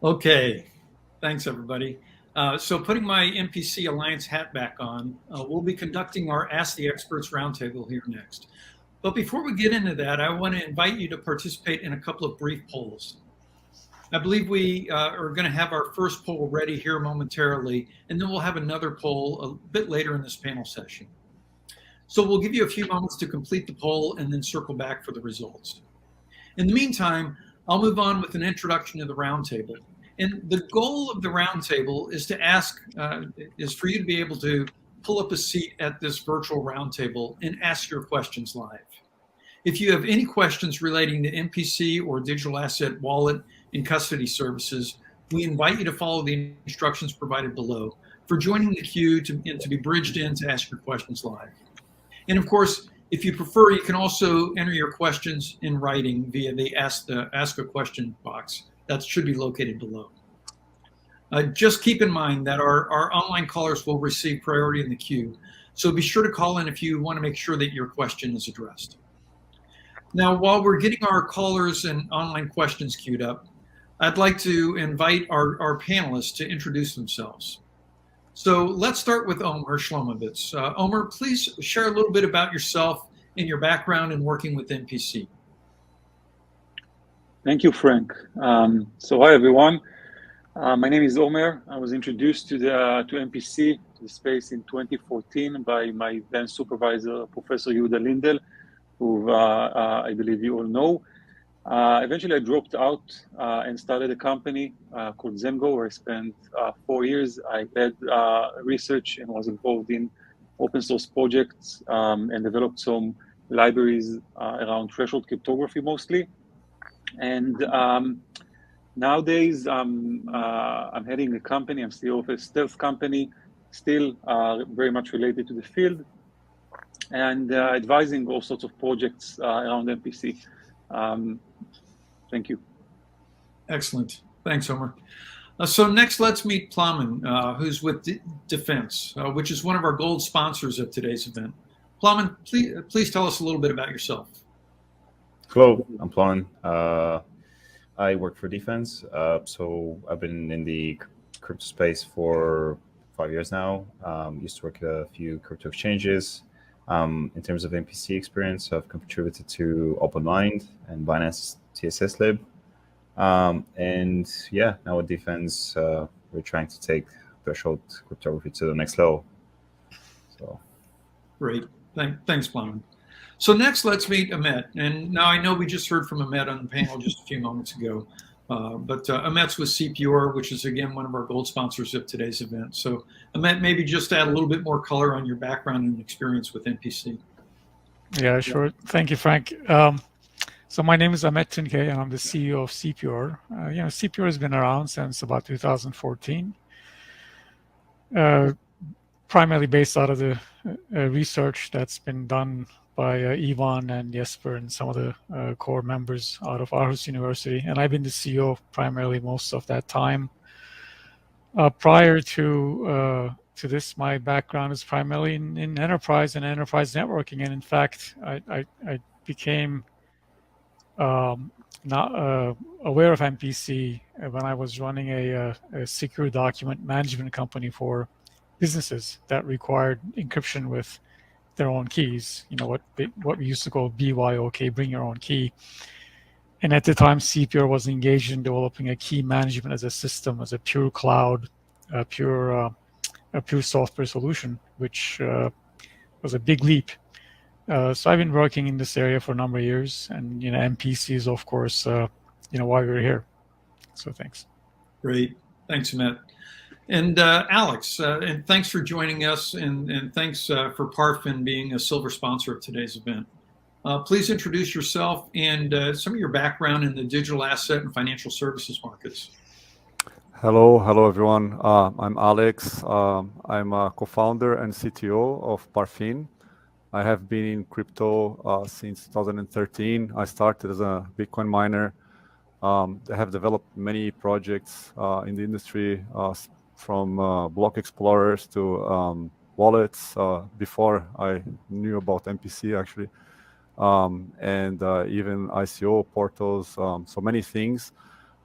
Okay, thanks everybody. So putting my MPC Alliance hat back on, we'll be conducting our Ask the Experts Roundtable here next. But before we get into that, I want to invite you to participate in a couple of brief polls. I believe we are going to have our first poll ready here momentarily, and then we'll have another poll a bit later in this panel session. So we'll give you a few moments to complete the poll and then circle back for the results. In the meantime, I'll move on with an introduction to the roundtable. And the goal of the roundtable is is for you to be able to pull up a seat at this virtual roundtable and ask your questions live. If you have any questions relating to MPC or digital asset wallet and custody services, we invite you to follow the instructions provided below for joining the queue and to be bridged in to ask your questions live. And of course, if you prefer, you can also enter your questions in writing via the Ask a Question box. That should be located below. Just keep in mind that our online callers will receive priority in the queue. So be sure to call in if you want to make sure that your question is addressed. Now, while we're getting our callers and online questions queued up, I'd like to invite our panelists to introduce themselves. So let's start with Omer Shlomovitz. Omer, please share a little bit about yourself and your background in working with MPC. Thank you, Frank. So hi, everyone. My name is Omer. I was introduced to MPC, to the space in 2014 by my then supervisor, Professor Yehuda Lindel, who I believe you all know. Eventually, I dropped out and started a company called Zemgo, where I spent 4 years. I led research and was involved in open source projects and developed some libraries around threshold cryptography mostly. And nowadays, I'm heading a company. I'm CEO of a stealth company, still very much related to the field, and advising all sorts of projects around MPC. Thank you. Excellent. Thanks, Omer. So next, let's meet Plamen, who's with Defense, which is one of our gold sponsors of today's event. Plamen, please tell us a little bit about yourself. Hello, I'm Plamen. I work for Defense. So I've been in the crypto space for 5 years now. Used to work at a few crypto exchanges. In terms of MPC experience, I've contributed to OpenMind and Binance TSS Lib. And yeah, now at Defense, we're trying to take threshold cryptography to the next level. So great. Thanks, Plamen. So next, let's meet Amit. And now I know we just heard from Amit on the panel just a few moments ago, but Amit's with CPR, which is, again, one of our gold sponsors of today's event. So Amit, maybe just add a little bit more color on your background and experience with MPC. Yeah, sure. Thank you, Frank. So my name is Amit Tinke, and I'm the CEO of CPR. CPR has been around since about 2014, primarily based out of the research that's been done by Ivan and Jesper and some of the core members out of Aarhus University. And I've been the CEO primarily most of that time. Prior to this, my background is primarily in enterprise and enterprise networking. And in fact, I became not aware of MPC when I was running a secure document management company for businesses that required encryption with their own keys, what we used to call BYOK, bring your own key. And at the time, CPR was engaged in developing a key management as a system, as a pure cloud, a pure software solution, which was a big leap. So I've been working in this area for a number of years, and MPC is, of course, why we're here. So thanks. Great, thanks, Matt. And Alex, and thanks for joining us, and thanks for Parfin being a silver sponsor of today's event. Please introduce yourself and some of your background in the digital asset and financial services markets. Hello, everyone. I'm Alex. I'm a co-founder and CTO of Parfin. I have been in crypto since 2013. I started as a Bitcoin miner. I have developed many projects in the industry, from block explorers to wallets before I knew about MPC, actually, and even ICO portals, so many things.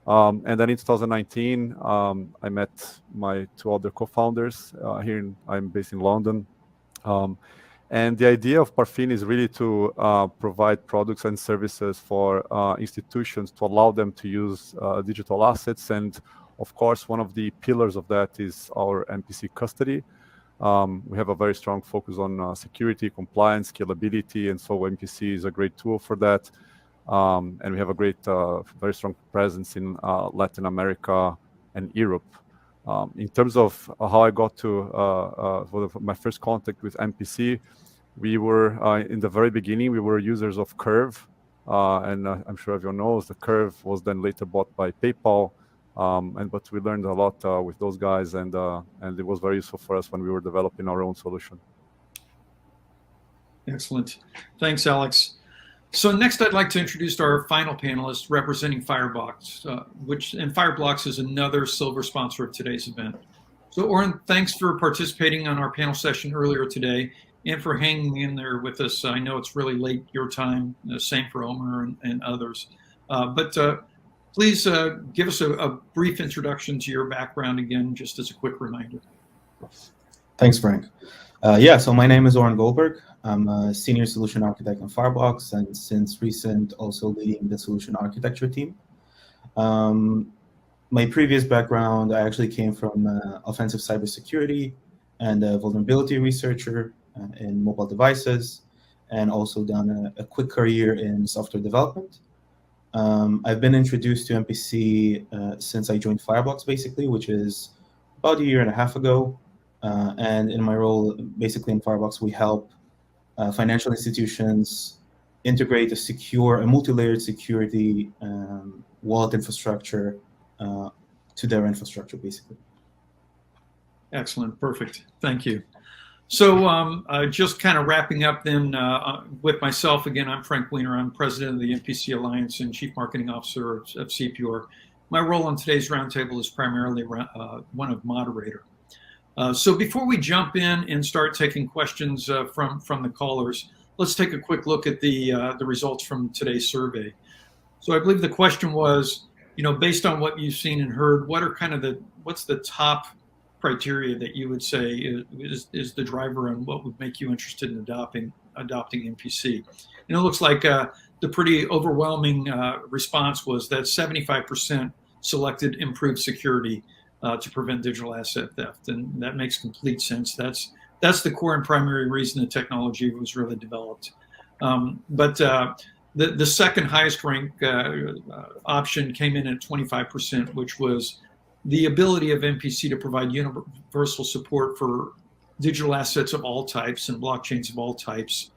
And then in 2019, I met my two other co-founders I'm based in London. And the idea of Parfin is really to provide products and services for institutions to allow them to use digital assets. And of course, one of the pillars of that is our MPC custody. We have a very strong focus on security, compliance, scalability, and so MPC is a great tool for that. And we have a great, very strong presence in Latin America and Europe. In terms of how I got to my first contact with MPC, we were in the very beginning, we were users of Curve, and I'm sure everyone knows the Curve was then later bought by PayPal. But we learned a lot with those guys, and it was very useful for us when we were developing our own solution. Excellent. Thanks, Alex. So next, I'd like to introduce our final panelist representing Fireblocks, Fireblocks is another silver sponsor of today's event. So Oren, thanks for participating on our panel session earlier today and for hanging in there with us. I know it's really late your time, same for Omer and others. Please give us a brief introduction to your background again, just as a quick reminder. Thanks, Frank. So my name is Oren Goldberg. I'm a senior solution architect in Fireblocks, and since recent, also leading the solution architecture team. My previous background, I actually came from offensive cybersecurity and a vulnerability researcher in mobile devices, and also done a quick career in software development. I've been introduced to MPC since I joined Fireblocks, basically, which is about a year and a half ago. And in my role, basically in Fireblocks, we help financial institutions integrate a multi-layered security wallet infrastructure to their infrastructure, basically. Excellent, perfect, thank you. So just kind of wrapping up then with myself, again, I'm Frank Weiner. I'm president of the MPC Alliance and chief marketing officer of CPR. My role on today's roundtable is primarily one of moderator. So before we jump in and start taking questions from the callers, let's take a quick look at the results from today's survey. So I believe the question was, based on what you've seen and heard, what's the top criteria that you would say is the driver on what would make you interested in adopting MPC? And it looks like the pretty overwhelming response was that 75% selected improved security to prevent digital asset theft, and that makes complete sense. That's the core and primary reason the technology was really developed. The second highest ranked option came in at 25%, which was the ability of MPC to provide universal support for digital assets of all types and blockchains of all types,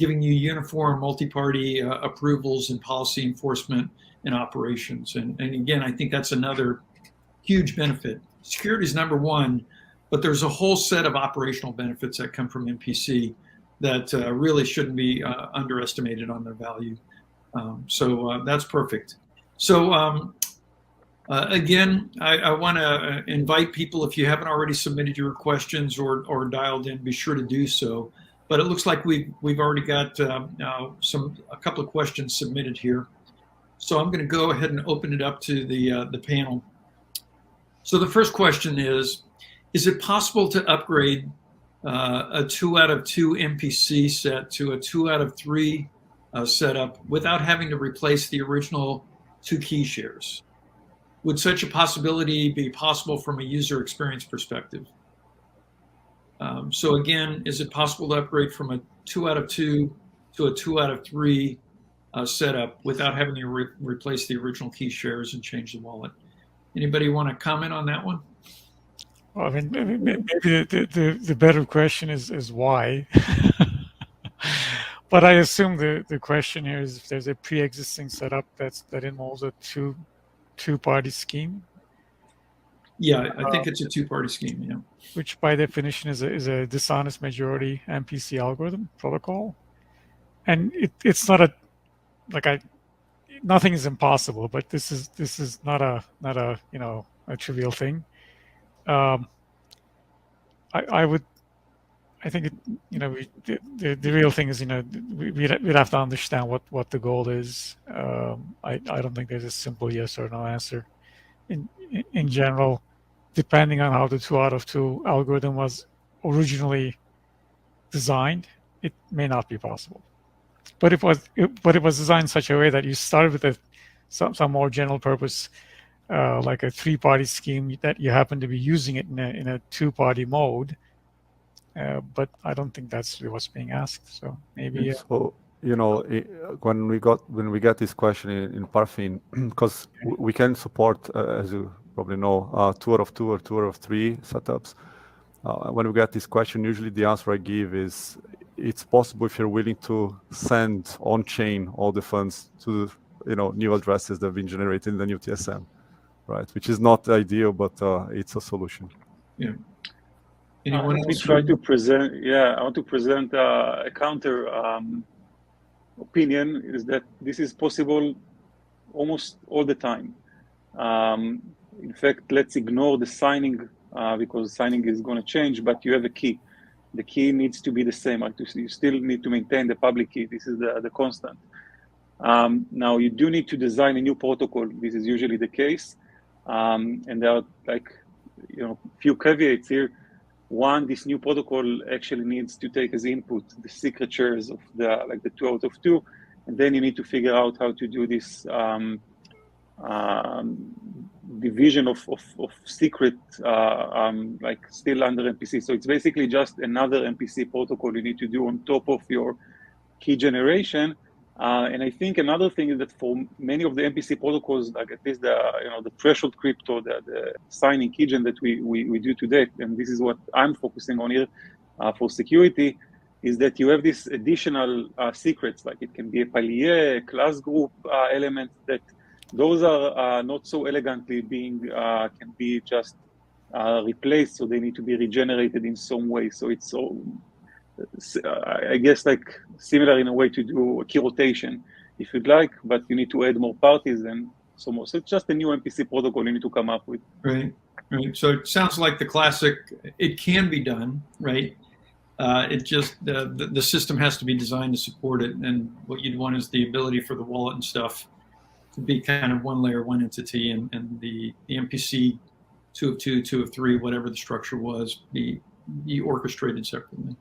giving you uniform multi-party approvals and policy enforcement and operations. And again, I think that's another huge benefit. Security is number one, but there's a whole set of operational benefits that come from MPC that really shouldn't be underestimated on their value. So that's perfect. So again, I want to invite people, if you haven't already submitted your questions or dialed in, be sure to do so. But it looks like we've already got a couple of questions submitted here. So I'm going to go ahead and open it up to the panel. So the first question is it possible to upgrade a 2 out of 2 MPC set to a 2 out of 3 setup without having to replace the original 2 key shares? Would such a possibility be possible from a user experience perspective? So again, is it possible to upgrade from a 2 out of 2 to a 2 out of 3 setup without having to replace the original key shares and change the wallet? Anybody want to comment on that one? Well, I mean, maybe the better question is why. But I assume the question here is if there's a pre-existing setup that involves a two-party scheme. Yeah, I think it's a two-party scheme, yeah. Which by definition is a dishonest majority MPC algorithm protocol. And it's not nothing is impossible, but this is not a trivial thing. I would I think the real thing is we'd have to understand what the goal is. I don't think there's a simple yes or no answer. In general, depending on how the 2 out of 2 algorithm was originally designed, it may not be possible. But it was designed in such a way that you started with some more general purpose, like a 3-party scheme that you happen to be using it in a 2-party mode. But I don't think that's what's being asked. So maybe. So when we get this question in Parfin, because we can support, as you probably know, 2 out of 2 or 2 out of 3 setups. When we get this question, usually the answer I give is it's possible if you're willing to send on chain all the funds to new addresses that have been generated in the new TSM, right? Which is not ideal, but it's a solution. Yeah. Let me try to present. I want to present a counter opinion. Is that this is possible almost all the time. In fact, let's ignore the signing because signing is going to change. But you have a key. The key needs to be the same. You still need to maintain the public key. This is the constant. Now you do need to design a new protocol. This is usually the case, and there are few caveats here. One, this new protocol actually needs to take as input the signatures of the 2 out of 2, and then you need to figure out how to do this division of secret, still under MPC. So it's basically just another MPC protocol you need to do on top of your key generation. And I think another thing is that for many of the MPC protocols, like at least the threshold crypto, the signing keygen that we do today, and this is what I'm focusing on here for security, is that you have these additional secrets, like it can be a palier, class group element, that those are not so elegantly can be just replaced, so they need to be regenerated in some way. So it's all, I guess, like similar in a way to do a key rotation if you'd like, but you need to add more parties and so more. So it's just a new MPC protocol you need to come up with. Right. So it sounds like the classic, it can be done, right? It just, the system has to be designed to support it. And what you'd want is the ability for the wallet and stuff to be kind of one layer, one entity, and the MPC 2 of 2, 2 of 3, whatever the structure was, be orchestrated separately.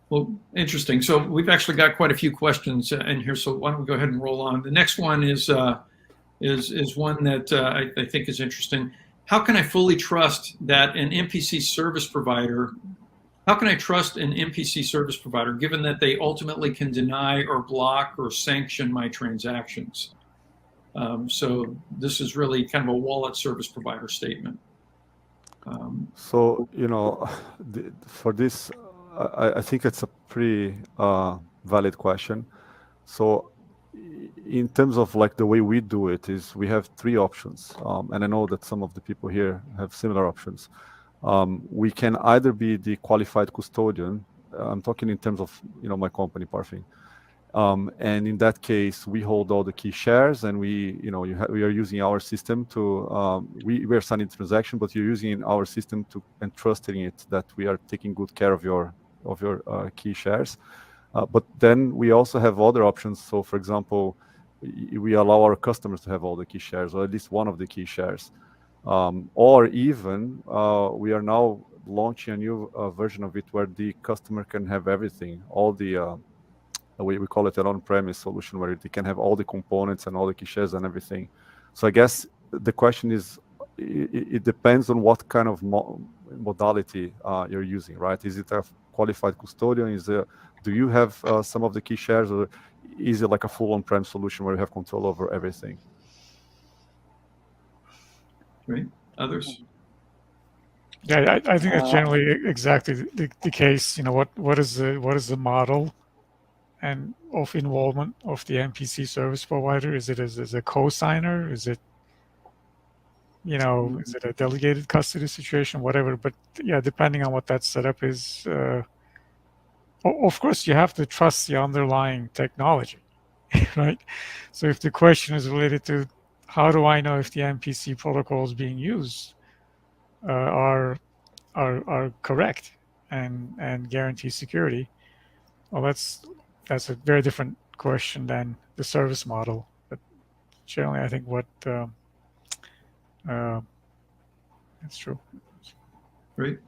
Well, interesting. So we've actually got quite a few questions in here. So why don't we go ahead and roll on? The next one is one that I think is interesting. How can I fully trust that an MPC service provider? How can I trust an MPC service provider given that they ultimately can deny or block or sanction my transactions? So this is really kind of a wallet service provider statement. So, for this, I think it's a pretty valid question. So in terms of like the way we do it is we have 3 options. And I know that some of the people here have similar options. We can either be the qualified custodian. I'm talking in terms of, my company, Parfin. And in that case, we hold all the key shares, and we are using our system to we are signing the transaction, but you're using our system to and trusting it that we are taking good care of your key shares. But then we also have other options. So, for example, we allow our customers to have all the key shares, or at least one of the key shares, or even we are now launching a new version of it where the customer can have everything, all the we call it an on-premise solution where they can have all the components and all the key shares and everything. So I guess the question is, it depends on what kind of modality you're using, right? Is it a qualified custodian? Do you have some of the key shares, or is it like a full on-prem solution where you have control over everything? Right. Others? Yeah, I think that's generally exactly the case. What is the model and of involvement of the MPC service provider? Is it as a co-signer? Is it, is it a delegated custody situation? Whatever. But yeah, depending on what that setup is, of course, you have to trust the underlying technology, right? So if the question is related to how do I know if the MPC protocols being used are are correct and guarantee security, well, that's a very different question than the service model. But generally, I think what that's true. Great.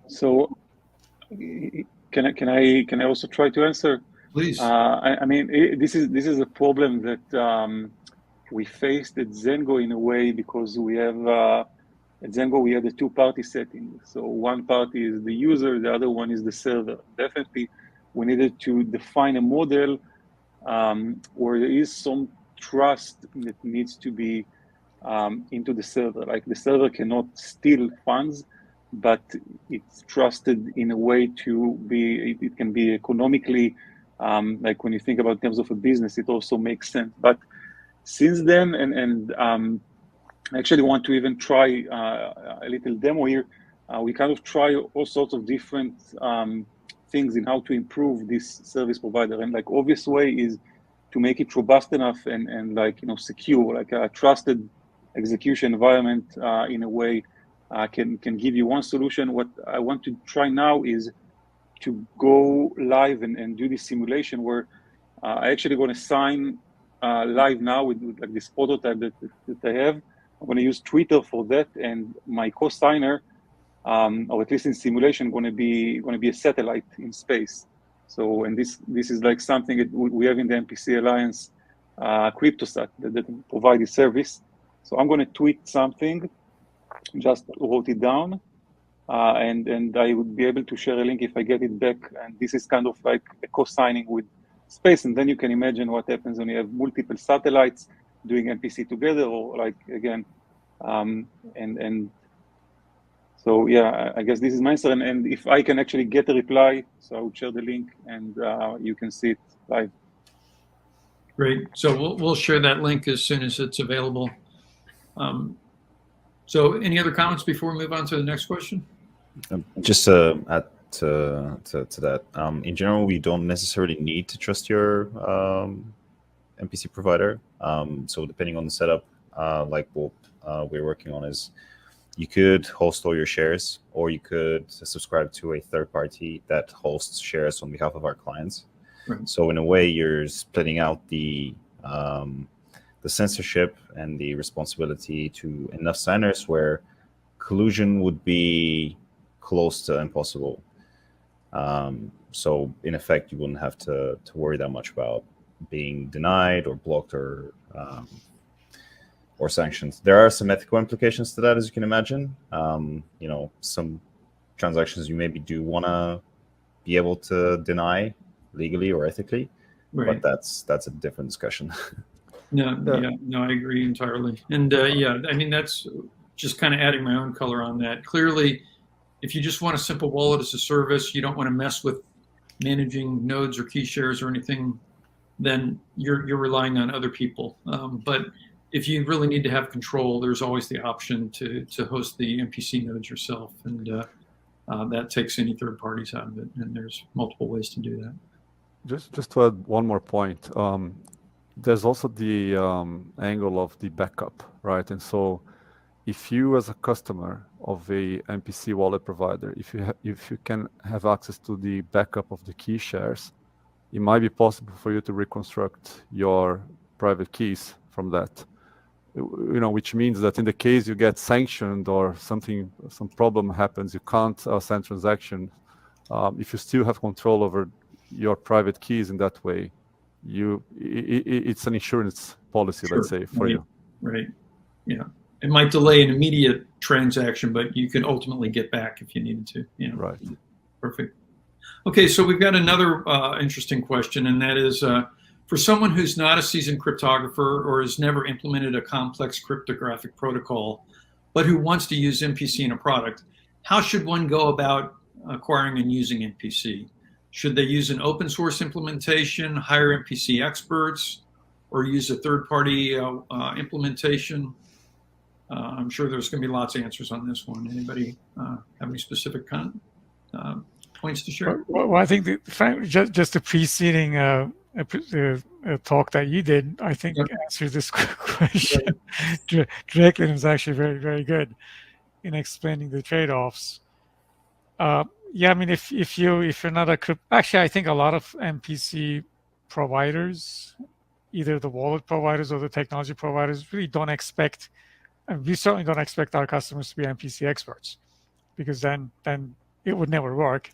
So, can I also try to answer? Please. I mean, this is a problem that we faced at Zengo in a way, because we have at Zengo we had a two-party setting. So one party is the user, the other one is the server. Definitely, we needed to define a model where there is some trust that needs to be into the server. Like, the server cannot steal funds, but it's trusted in a way to be, it can be economically, like when you think about in terms of a business, it also makes sense. But since then, and I actually want to even try a little demo here. We kind of try all sorts of different things in how to improve this service provider. And like, obvious way is to make it robust enough and like, you know, secure, like a trusted execution environment in a way can give you one solution. What I want to try now is to go live and do this simulation where I actually going to sign live now with like this prototype that I have. I'm going to use Twitter for that, and my co-signer, or at least in simulation, going to be a satellite in space. So, and this is like something that we have in the MPC Alliance, CryptoSat that provide this service. So I'm going to tweet something, just wrote it down, and I would be able to share a link if I get it back. And this is kind of like a co-signing with space. And then you can imagine what happens when you have multiple satellites doing MPC together, or like, again, and so, yeah, I guess this is my answer. And if I can actually get a reply, so I would share the link and you can see it live. Great. So we'll share that link as soon as it's available. So any other comments before we move on to the next question? Just to add to that, in general, we don't necessarily need to trust your MPC provider. So depending on the setup, like what we're working on is, you could host all your shares, or you could subscribe to a third party that hosts shares on behalf of our clients. Right. So in a way, you're splitting out the censorship and the responsibility to enough signers where collusion would be close to impossible. So in effect, you wouldn't have to worry that much about being denied or blocked or sanctions. There are some ethical implications to that, as you can imagine. You know, some transactions you maybe do want to be able to deny legally or ethically, Right. but that's a different discussion. No, I agree entirely. And yeah, I mean, that's just kind of adding my own color on that. Clearly, if you just want a simple wallet as a service, you don't want to mess with managing nodes or key shares or anything, then you're relying on other people. But if you really need to have control, there's always the option to host the MPC nodes yourself, and that takes any third parties out of it. And there's multiple ways to do that. Just to add one more point, there's also the angle of the backup, right? And so, if you as a customer of a MPC wallet provider, if you can have access to the backup of the key shares, it might be possible for you to reconstruct your private keys from that. You know, which means that in the case you get sanctioned or some problem happens, you can't send transaction. If you still have control over your private keys in that way, it's an insurance policy, Sure. let's say, for you. Right. Yeah. It might delay an immediate transaction, but you can ultimately get back if you needed to. You know. Right. Perfect. Okay, so we've got another interesting question, and that is, for someone who's not a seasoned cryptographer or has never implemented a complex cryptographic protocol, but who wants to use MPC in a product, how should one go about acquiring and using MPC? Should they use an open source implementation, hire MPC experts, or use a third-party implementation? I'm sure there's going to be lots of answers on this one. Anybody have any specific points to share? Well, I think just the preceding talk that you did, I think, answered this question directly, and was actually very, very good in explaining the trade-offs. Yeah, I mean, if you're not a actually, I think a lot of MPC providers, either the wallet providers or the technology providers, really don't expect, and we certainly don't expect our customers to be MPC experts, because then it would never work.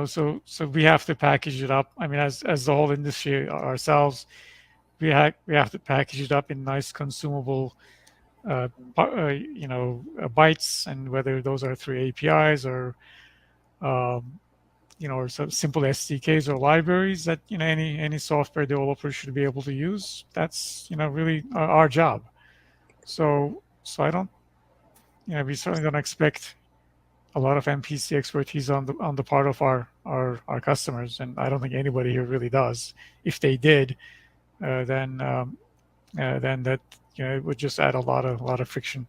So we have to package it up. I mean, as the whole industry ourselves, we have to package it up in nice consumable bytes, and whether those are through APIs or um, or some simple SDKs or libraries that any software developer should be able to use. That's really our job. So I don't, we certainly don't expect a lot of MPC expertise on the part of our customers, and I don't think anybody here really does. If they did, then that it would just add a lot of friction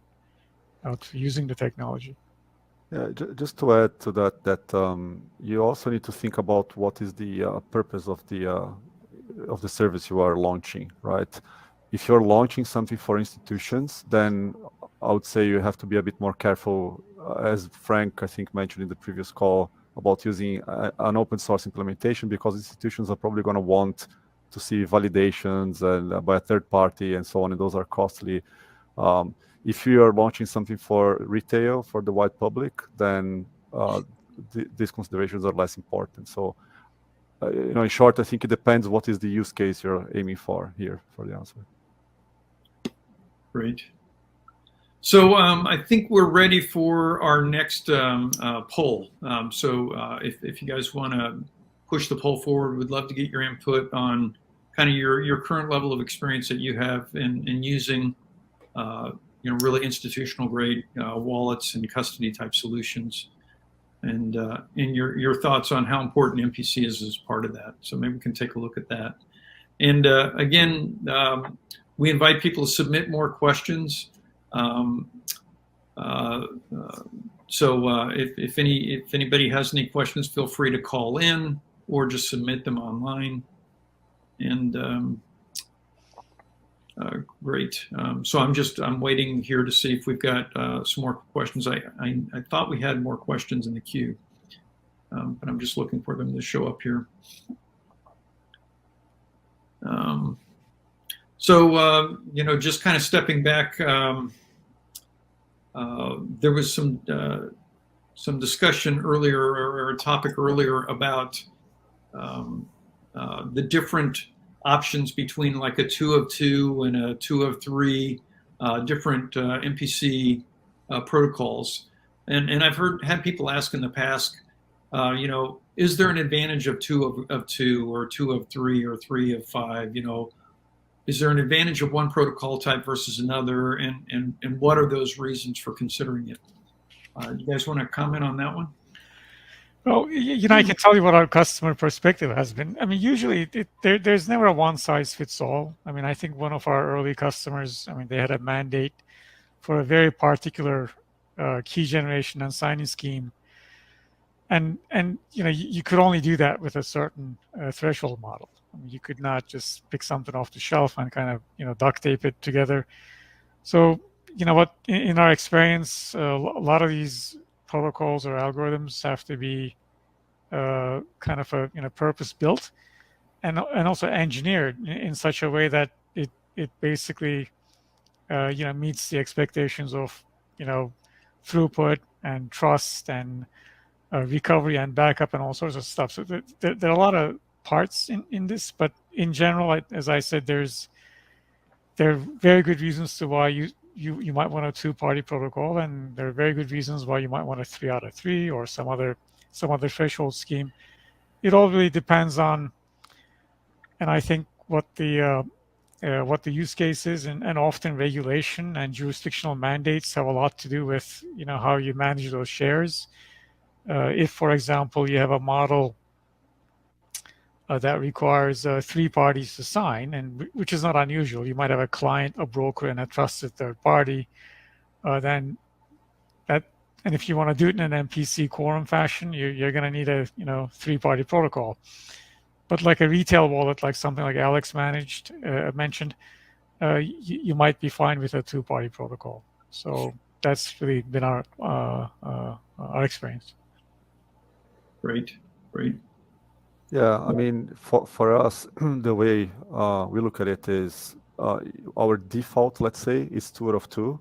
to using the technology. Yeah, just to add to that you also need to think about what is the purpose of the service you are launching, right? If you're launching something for institutions, then I would say you have to be a bit more careful, as Frank, I think, mentioned in the previous call, about using an open source implementation, because institutions are probably going to want to see validations and by a third party and so on, and those are costly. If you are launching something for retail, for the wide public, then these considerations are less important. So, in short, I think it depends what is the use case you're aiming for here for the answer. Great. So I think we're ready for our next poll. So if you guys want to push the poll forward, we'd love to get your input on kind of your current level of experience that you have in using really institutional grade wallets and custody type solutions, and your thoughts on how important MPC is as part of that. So maybe we can take a look at that. And again, we invite people to submit more questions. So if anybody has any questions, feel free to call in or just submit them online. And great. So I'm waiting here to see if we've got some more questions. I thought we had more questions in the queue, but I'm just looking for them to show up here. So just kind of stepping back, there was some discussion earlier, or a topic earlier, about the different options between like a 2 of 2 and a 2 of 3 different MPC protocols, and I've had people ask in the past, is there an advantage of 2 of 2 or 2 of 3 or 3 of 5? Is there an advantage of one protocol type versus another, and what are those reasons for considering it? You guys want to comment on that one? Well, I can tell you what our customer perspective has been. I mean, usually there's never a one size fits all. I mean, I think one of our early customers, they had a mandate for a very particular key generation and signing scheme, and you could only do that with a certain threshold model. I mean, you could not just pick something off the shelf and kind of duct tape it together. So what, in our experience, a lot of these protocols or algorithms have to be kind of purpose built and also engineered in such a way that it basically meets the expectations of throughput and trust and recovery and backup and all sorts of stuff. So there are a lot of parts in this, but in general, as I said, there are very good reasons to why you might want a 2-party protocol, and there are very good reasons why you might want a 3 out of 3 or some other threshold scheme. It all really depends on, and I think what the use case is, and often regulation and jurisdictional mandates have a lot to do with how you manage those shares. If, for example, you have a model that requires 3 parties to sign, and which is not unusual. You might have a client, a broker, and a trusted third party. And if you want to do it in an MPC quorum fashion, you're going to need a 3-party protocol. But like a retail wallet, like something like Alex mentioned, you might be fine with a 2-party protocol. So that's really been our experience. Great, great. Yeah, I mean, for us, the way we look at it is our default, let's say, is 2 out of 2.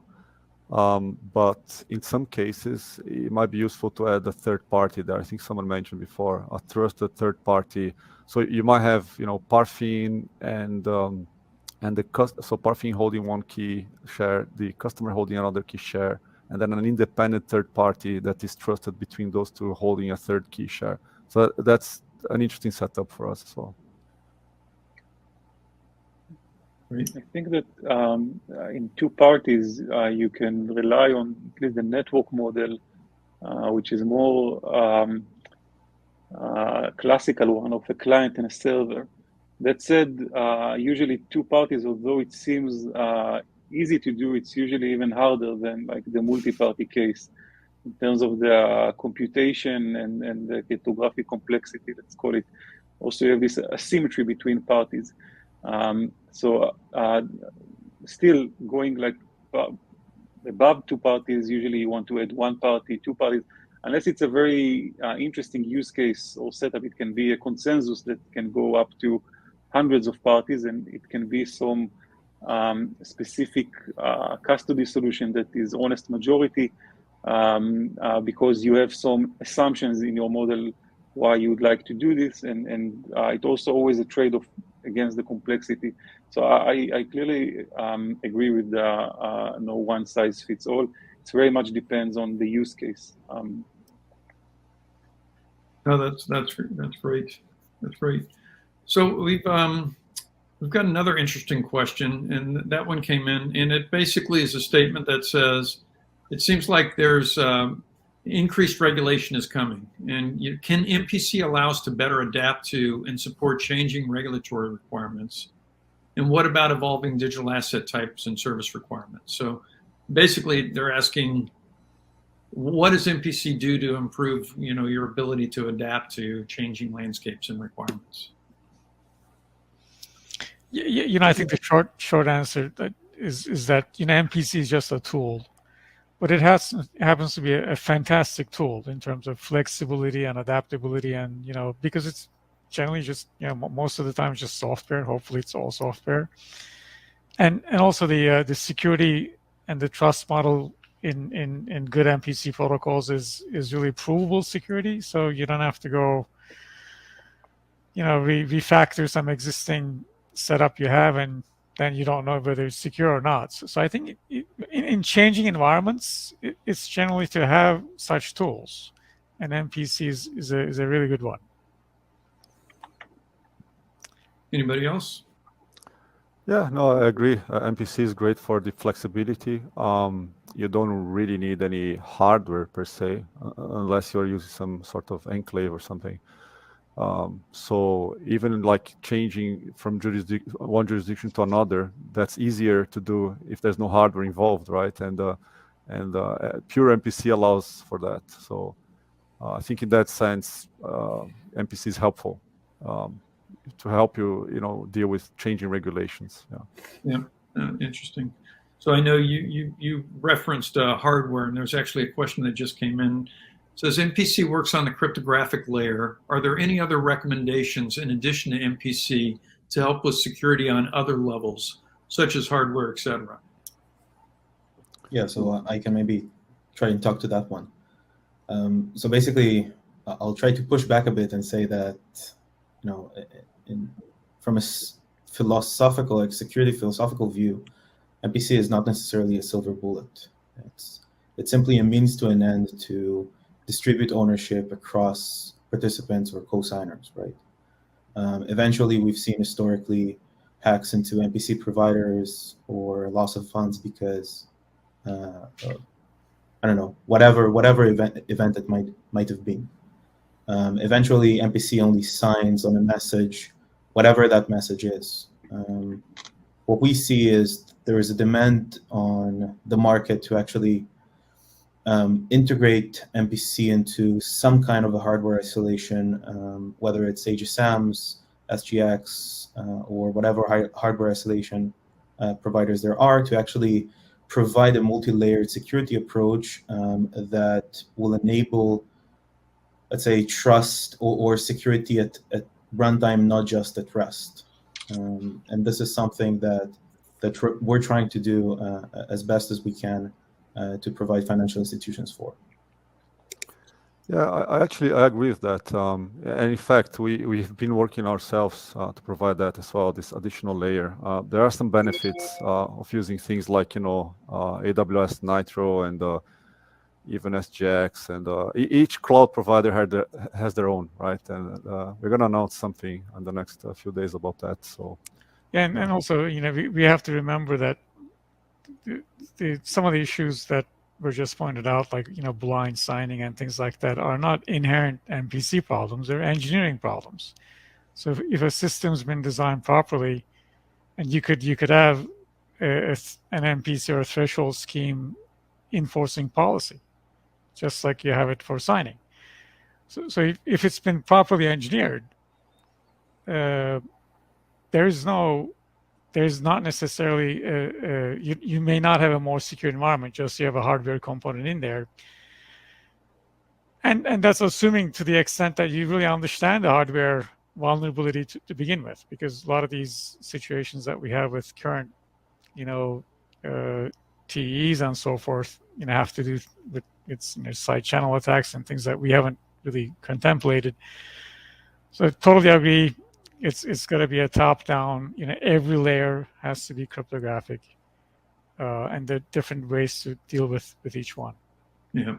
But in some cases, it might be useful to add a third party there. I think someone mentioned before, a trusted third party. So you might have, Parfin and so Parfin holding one key share, the customer holding another key share, and then an independent third party that is trusted between those two holding a third key share. So that's an interesting setup for us as well. Great. I think that in two parties, you can rely on at least the network model, which is more classical one of a client and a server. That said, usually two parties, although it seems easy to do, it's usually even harder than like the multi-party case in terms of the computation and the cryptographic complexity, let's call it. Also, you have this asymmetry between parties. Still going like above two parties, usually you want to add one party, two parties, unless it's a very interesting use case or setup. It can be a consensus that can go up to hundreds of parties, and it can be some specific custody solution that is honest majority, because you have some assumptions in your model why you would like to do this, and it also always a trade-off against the complexity. So I clearly agree with the no one size fits all. It very much depends on the use case. No, that's great. That's great. So we've got another interesting question, and that one came in, and it basically is a statement that says, it seems like there's increased regulation is coming, and can MPC allow us to better adapt to and support changing regulatory requirements? And what about evolving digital asset types and service requirements? So basically, they're asking, what does MPC do to improve, your ability to adapt to changing landscapes and requirements? I think the short answer is that MPC is just a tool, but it happens to be a fantastic tool in terms of flexibility and adaptability, and because it's generally just most of the time it's just software. Hopefully, it's all software, and also the security and the trust model in good MPC protocols is really provable security. So you don't have to go refactor some existing setup you have, and then you don't know whether it's secure or not. So I think in changing environments, it's generally to have such tools, and MPC is a really good one. Anybody else? Yeah, no, I agree. MPC is great for the flexibility. You don't really need any hardware per se, unless you're using some sort of enclave or something. So even like changing from one jurisdiction to another, that's easier to do if there's no hardware involved, right? And pure MPC allows for that. So I think in that sense, MPC is helpful to help you, deal with changing regulations. Yeah, interesting. So I know you referenced hardware, and there's actually a question that just came in. It says MPC works on the cryptographic layer. Are there any other recommendations in addition to MPC to help with security on other levels, such as hardware, etc.? Yeah, so I can maybe try and talk to that one. So basically, I'll try to push back a bit and say that, from a philosophical, like security philosophical view, MPC is not necessarily a silver bullet. It's simply a means to an end to distribute ownership across participants or co-signers, right? Eventually, we've seen historically hacks into MPC providers or loss of funds because I don't know, whatever event it might have been. Eventually, MPC only signs on a message, whatever that message is. What we see is there is a demand on the market to actually integrate MPC into some kind of a hardware isolation, whether it's HSMs, SGX, or whatever hardware isolation providers there are, to actually provide a multi-layered security approach that will enable let's say, trust or security at runtime, not just at rest. And this is something that we're trying to do as best as we can to provide financial institutions for. Yeah, I agree with that. And in fact, we've been working ourselves to provide that as well, this additional layer. There are some benefits of using things like, AWS Nitro and even SGX, and each cloud provider has their own, right? And we're going to announce something in the next few days about that. So yeah, and also, we have to remember that some of the issues that were just pointed out, like blind signing and things like that, are not inherent MPC problems; they're engineering problems. So if a system's been designed properly, and you could have an MPC or a threshold scheme enforcing policy, just like you have it for signing. So if it's been properly engineered, there's not necessarily you may not have a more secure environment, just you have a hardware component in there, and that's assuming to the extent that you really understand the hardware vulnerability to begin with, because a lot of these situations that we have with current TEs and so forth have to do with its side channel attacks and things that we haven't really contemplated. So I totally agree. It's got to be a top-down. Every layer has to be cryptographic, and there are different ways to deal with each one. Yeah.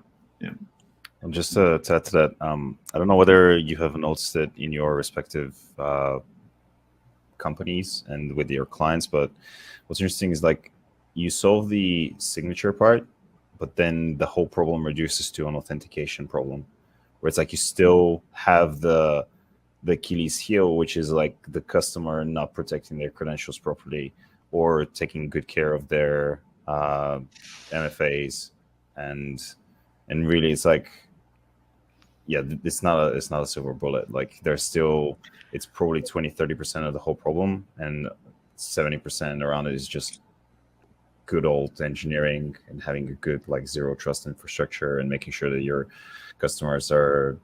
And just to add to that, I don't know whether you have noticed it in your respective companies and with your clients, but what's interesting is like you solve the signature part, but then the whole problem reduces to an authentication problem, where it's like you still have the Achilles heel, which is like the customer not protecting their credentials properly or taking good care of their MFAs, and really it's like, yeah, it's not a silver bullet. Like it's probably 20-30% of the whole problem, and 70% around it is just good old engineering and having a good like zero trust infrastructure and making sure that your customers are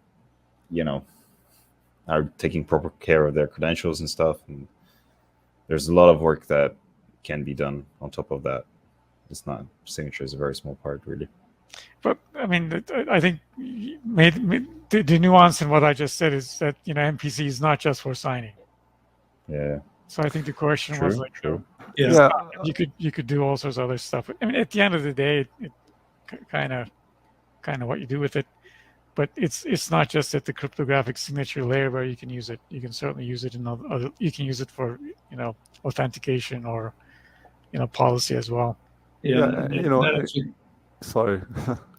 taking proper care of their credentials and stuff. And there's a lot of work that can be done on top of that. It's not, signature is a very small part, really. But I mean, I think the nuance in what I just said is that MPC is not just for signing. Yeah. So I think the question was like, true. Yeah. you could do all sorts of other stuff. I mean, at the end of the day, it kind of what you do with it. But it's not just at the cryptographic signature layer where you can use it. You can certainly use it in other. You can use it for authentication or policy as well. Yeah, sorry.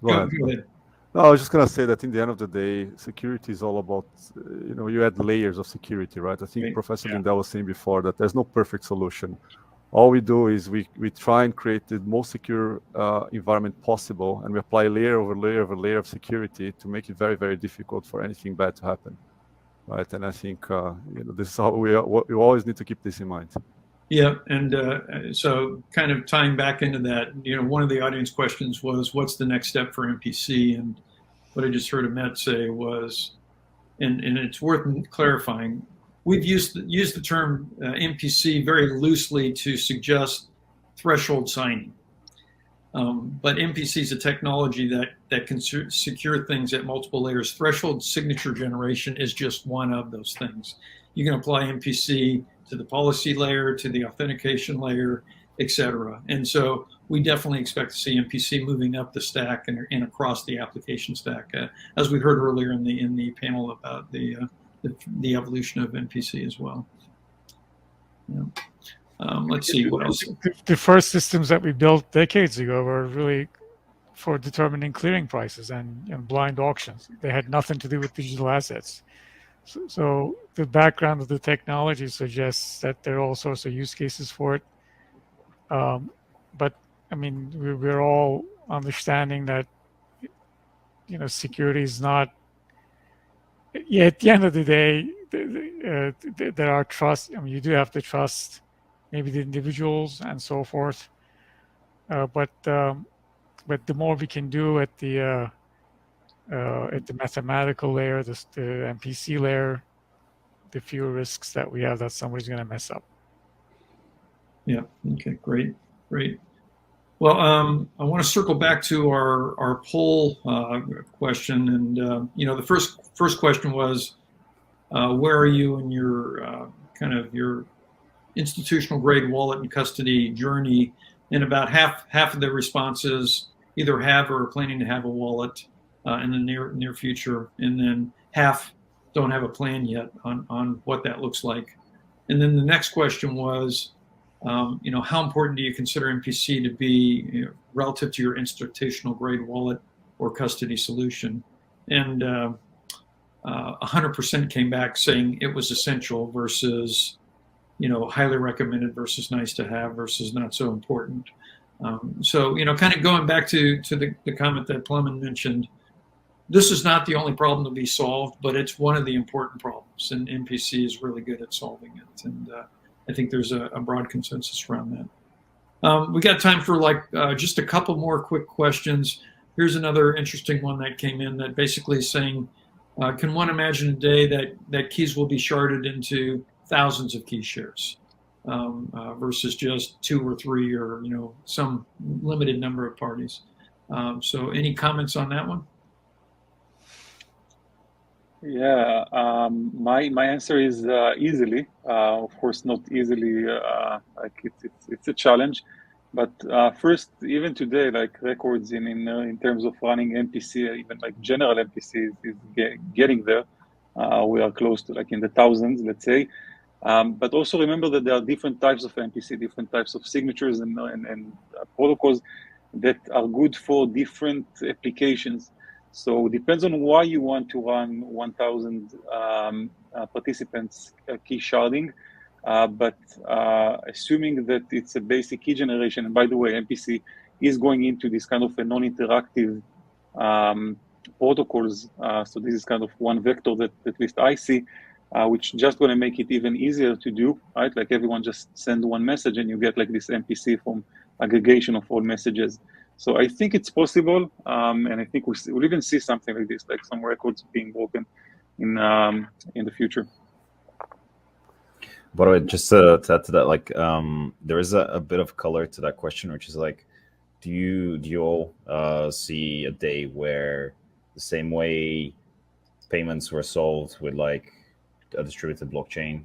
Go ahead. No, I was just gonna say that in the end of the day, security is all about you add layers of security, right? I think Professor Lindell was saying before that there's no perfect solution. All we do is we try and create the most secure environment possible, and we apply layer over layer over layer of security to make it very, very difficult for anything bad to happen, right? And I think this is how we always need to keep this in mind. Yeah, and so kind of tying back into that, one of the audience questions was, what's the next step for MPC? And what I just heard Ahmet say was, and it's worth clarifying, we've used the term MPC very loosely to suggest threshold signing. But MPC is a technology that can secure things at multiple layers. Threshold signature generation is just one of those things. You can apply MPC to the policy layer, to the authentication layer, et cetera. And so we definitely expect to see MPC moving up the stack and across the application stack, as we heard earlier in the panel about the evolution of MPC as well. Yeah. Let's see what else. The first systems that we built decades ago were really for determining clearing prices and blind auctions. They had nothing to do with digital assets. So the background of the technology suggests that there are all sorts of use cases for it. But I mean, we're all understanding that security is not. Yeah, at the end of the day, there are trust. I mean, you do have to trust maybe the individuals and so forth. But the more we can do at the at the mathematical layer, the MPC layer, the fewer risks that we have that somebody's going to mess up. Yeah. Okay. Great. Well, I want to circle back to our poll question, and the first question was, where are you in your kind of your institutional grade wallet and custody journey? And about half of the responses either have or are planning to have a wallet in the near future, and then half don't have a plan yet on what that looks like. And then the next question was, how important do you consider MPC to be relative to your institutional grade wallet or custody solution? And 100% came back saying it was essential versus, highly recommended versus nice to have versus not so important. So, kind of going back to the comment that Plumman mentioned, this is not the only problem to be solved, but it's one of the important problems, and MPC is really good at solving it. And I think there's a broad consensus around that. We got time for just a couple more quick questions. Here's another interesting one that came in that basically is saying, can one imagine a day that keys will be sharded into thousands of key shares versus just 2 or 3 or some limited number of parties? So any comments on that one? Yeah, my answer is easily. Of course, not easily. It's a challenge, but first, even today, like records in terms of running MPC, even like general MPC is getting there. We are close to like in the thousands, let's say. But also remember that there are different types of MPC, different types of signatures and protocols that are good for different applications. So it depends on why you want to run 1,000 participants key sharding, but assuming that it's a basic key generation, and by the way, MPC is going into this kind of a non-interactive protocols. So this is kind of one vector that at least I see, which just going to make it even easier to do, right? Like everyone just send one message and you get like this MPC from aggregation of all messages. So I think it's possible, and I think we'll even see something like this, like some records being broken in the future. By the way, just to add to that, like there is a bit of color to that question, which is like, do you all see a day where the same way payments were solved with like a distributed blockchain,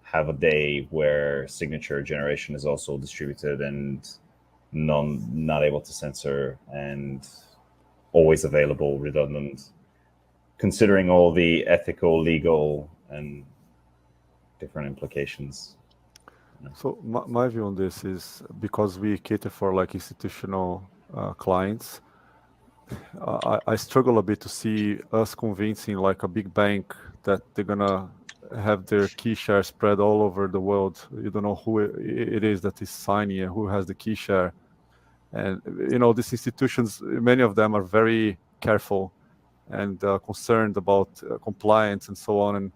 have a day where signature generation is also distributed and not able to censor and always available, redundant, considering all the ethical, legal, and different implications? So my view on this is, because we cater for like institutional clients, I struggle a bit to see us convincing like a big bank that they're gonna have their key share spread all over the world. You don't know who it is that is signing and who has the key share. And these institutions, many of them are very careful and concerned about compliance and so on. And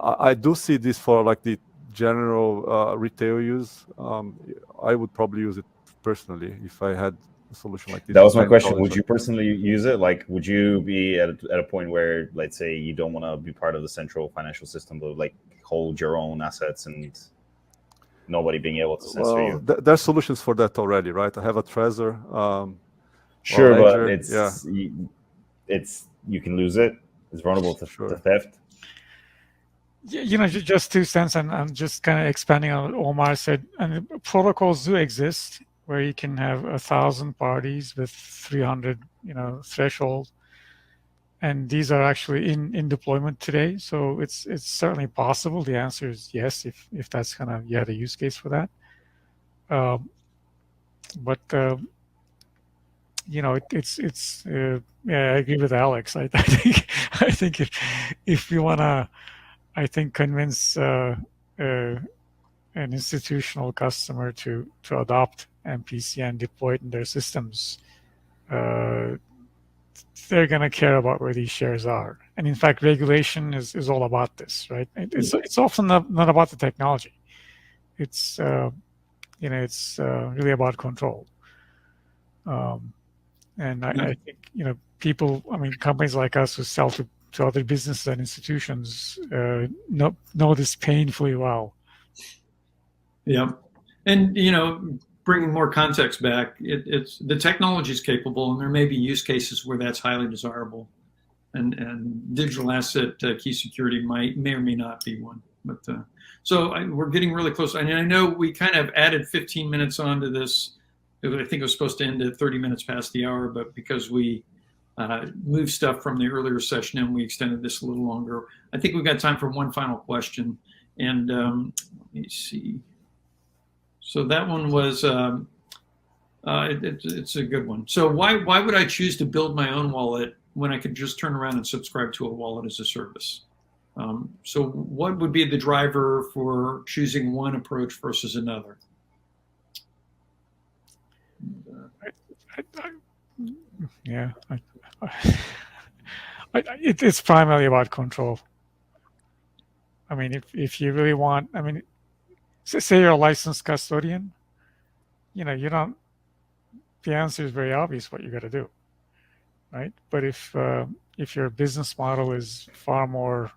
I do see this for like the general retail use. I would probably use it personally if I had a solution like this. That was my question. Would you personally use it? Like, would you be at a point where, let's say, you don't want to be part of the central financial system, but like hold your own assets and nobody being able to censor you? There's solutions for that already, right? I have a Trezor. Sure, but it's you can lose it. It's vulnerable to theft. Just 2 cents, and I'm just kind of expanding on what Omar said. And protocols do exist where you can have 1,000 parties with 300, threshold, and these are actually in deployment today. So it's certainly possible. The answer is yes, if that's kind of you had a use case for that. But it's I agree with Alex. I think if you want to, convince an institutional customer to adopt MPC and deploy it in their systems, they're going to care about where these shares are. And in fact, regulation is all about this, right? It's often not about the technology. It's really about control. And Yeah. I think, people, companies like us who sell to other businesses and institutions know this painfully well. Yeah. And, bringing more context back, it's the technology is capable, and there may be use cases where that's highly desirable. And digital asset key security may or may not be one. But we're getting really close. And I know we kind of added 15 minutes onto this. I think it was supposed to end at 30 minutes past the hour, but because we moved stuff from the earlier session and we extended this a little longer, I think we've got time for one final question. And let me see. So that one was, it's a good one. So why would I choose to build my own wallet when I could just turn around and subscribe to a wallet as a service? So what would be the driver for choosing one approach versus another? It's primarily about control. If you really want, say you're a licensed custodian, you don't. The answer is very obvious what you got to do, right? But if your business model is far more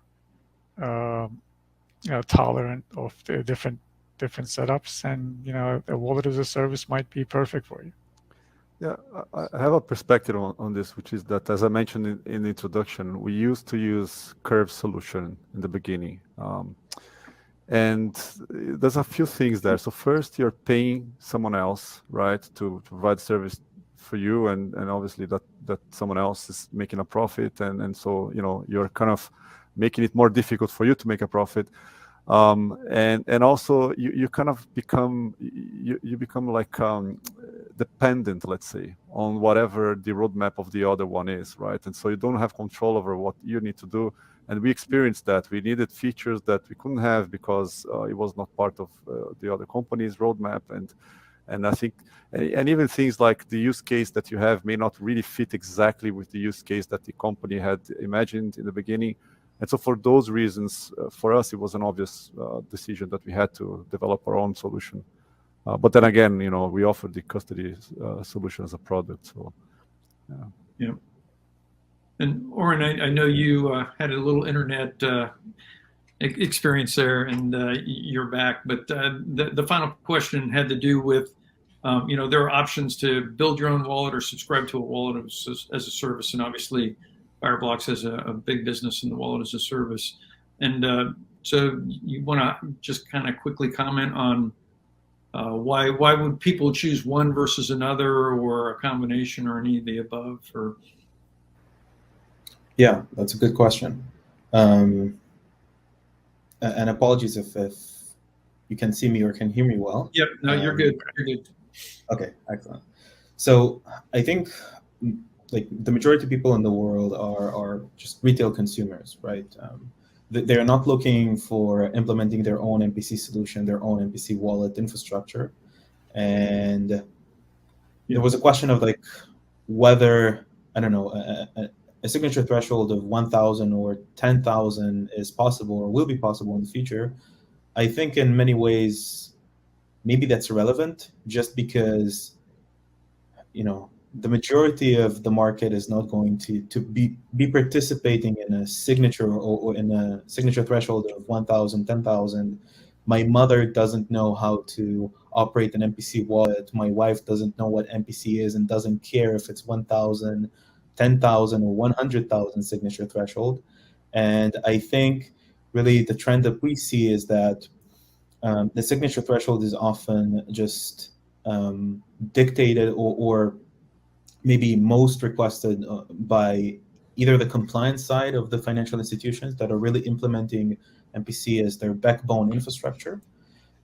tolerant of the different setups, and a wallet as a service might be perfect for you. Yeah, I have a perspective on this, which is that, as I mentioned in the introduction, we used to use Curve solution in the beginning. And there's a few things there. So first, you're paying someone else, right, to provide service for you, and obviously that someone else is making a profit, and so you're kind of making it more difficult for you to make a profit. And also you kind of become like dependent, let's say, on whatever the roadmap of the other one is, right? And so you don't have control over what you need to do. And we experienced that. We needed features that we couldn't have because it was not part of the other company's roadmap. And I think, and even things like the use case that you have may not really fit exactly with the use case that the company had imagined in the beginning. And so for those reasons, for us, it was an obvious decision that we had to develop our own solution. But then again, we offered the custody solution as a product. So, yeah. And Oren, I know you had a little internet experience there, and you're back. But the final question had to do with, there are options to build your own wallet or subscribe to a wallet as a service, and obviously, Fireblocks has a big business in the wallet as a service. And so you want to just kind of quickly comment on why would people choose one versus another, or a combination, or any of the above? Or yeah, that's a good question. And apologies if you can see me or can hear me well. Yep, no, you're good. You're good. Okay, excellent. So I think like the majority of people in the world are just retail consumers, right? They're not looking for implementing their own MPC solution, their own MPC wallet infrastructure. And there was a question of like whether, I don't know, a signature threshold of 1,000 or 10,000 is possible or will be possible in the future. I think in many ways, maybe that's irrelevant, just because, the majority of the market is not going to be participating in a signature or in a signature threshold of 1,000, 10,000. My mother doesn't know how to operate an MPC wallet. My wife doesn't know what MPC is and doesn't care if it's 1,000, 10,000, or 100,000 signature threshold. And I think really the trend that we see is that the signature threshold is often just dictated or maybe most requested by either the compliance side of the financial institutions that are really implementing MPC as their backbone infrastructure.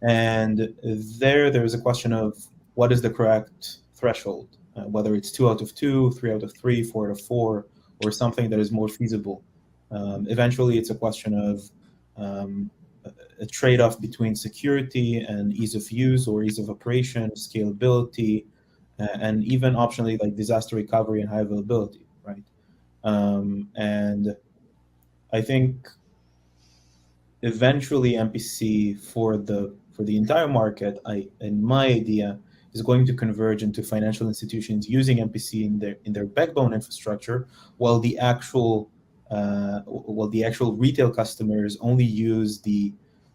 And there's a question of what is the correct threshold, whether it's 2 out of 2, 3 out of 3, 4 out of 4, or something that is more feasible. Eventually, it's a question of a trade-off between security and ease of use or ease of operation, scalability, and even optionally like disaster recovery and high availability, right? And I think eventually MPC for the entire market, in my idea, is going to converge into financial institutions using MPC in their backbone infrastructure, while the actual retail customers only use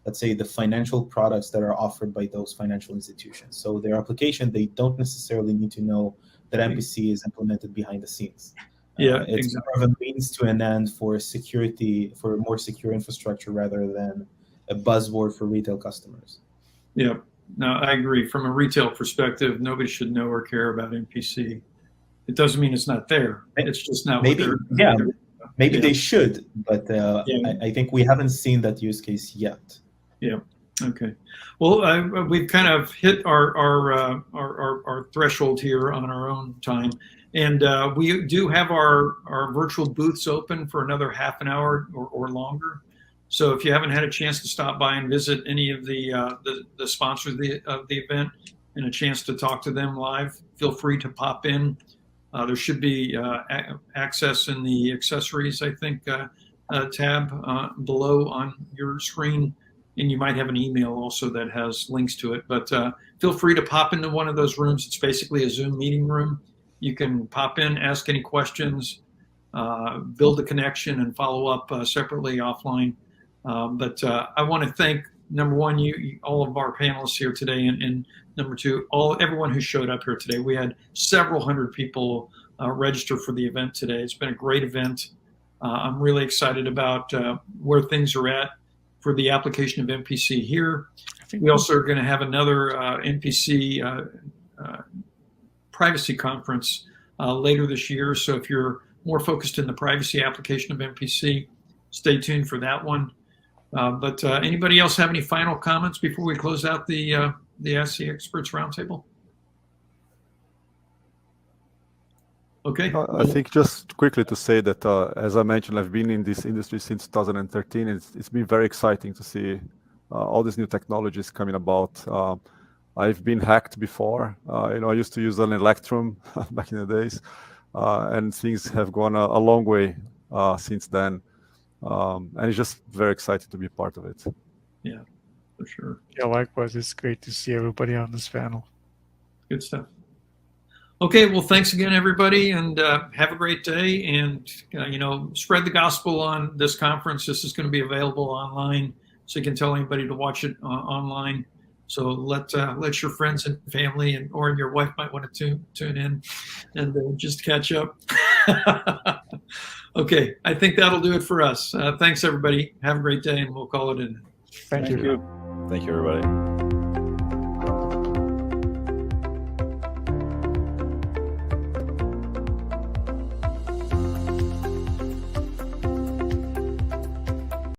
let's say the financial products that are offered by those financial institutions. So their application, they don't necessarily need to know that MPC is implemented behind the scenes. Yeah, it's exactly. more of a means to an end for security, for a more secure infrastructure rather than a buzzword for retail customers. Yeah, no, I agree. From a retail perspective, nobody should know or care about MPC. It doesn't mean it's not there. It's just not maybe, what they're. yeah, maybe yeah. they should, but Yeah. I think we haven't seen that use case yet. Yeah. Okay. Well, we've kind of hit our threshold here on our own time, and we do have our virtual booths open for another half an hour or longer. So if you haven't had a chance to stop by and visit any of the sponsors of the event and a chance to talk to them live, feel free to pop in. There should be access in the accessories, I think, tab below on your screen. And you might have an email also that has links to it. But feel free to pop into one of those rooms. It's basically a Zoom meeting room. You can pop in, ask any questions, build a connection, and follow up separately offline. But I want to thank, number one, you all of our panelists here today, and number two, everyone who showed up here today. We had several hundred people register for the event today. It's been a great event. I'm really excited about where things are at for the application of MPC here. We also are going to have another MPC privacy conference later this year. So if you're more focused in the privacy application of MPC, stay tuned for that one. But anybody else have any final comments before we close out the Ask the Experts Roundtable? Okay. I think just quickly to say that, as I mentioned, I've been in this industry since 2013, and it's been very exciting to see all these new technologies coming about. I've been hacked before. I used to use an Electrum back in the days, and things have gone a long way since then. And it's just very exciting to be part of it. Yeah, for sure. Yeah, likewise. It's great to see everybody on this panel. Good stuff. Okay, well, thanks again, everybody, and have a great day. And spread the gospel on this conference. This is going to be available online, so you can tell anybody to watch it online. So let your friends and family or your wife might want to tune in and just catch up. Okay, I think that'll do it for us. Thanks, everybody. Have a great day, and we'll call it in. Thank you. Thank you, everybody.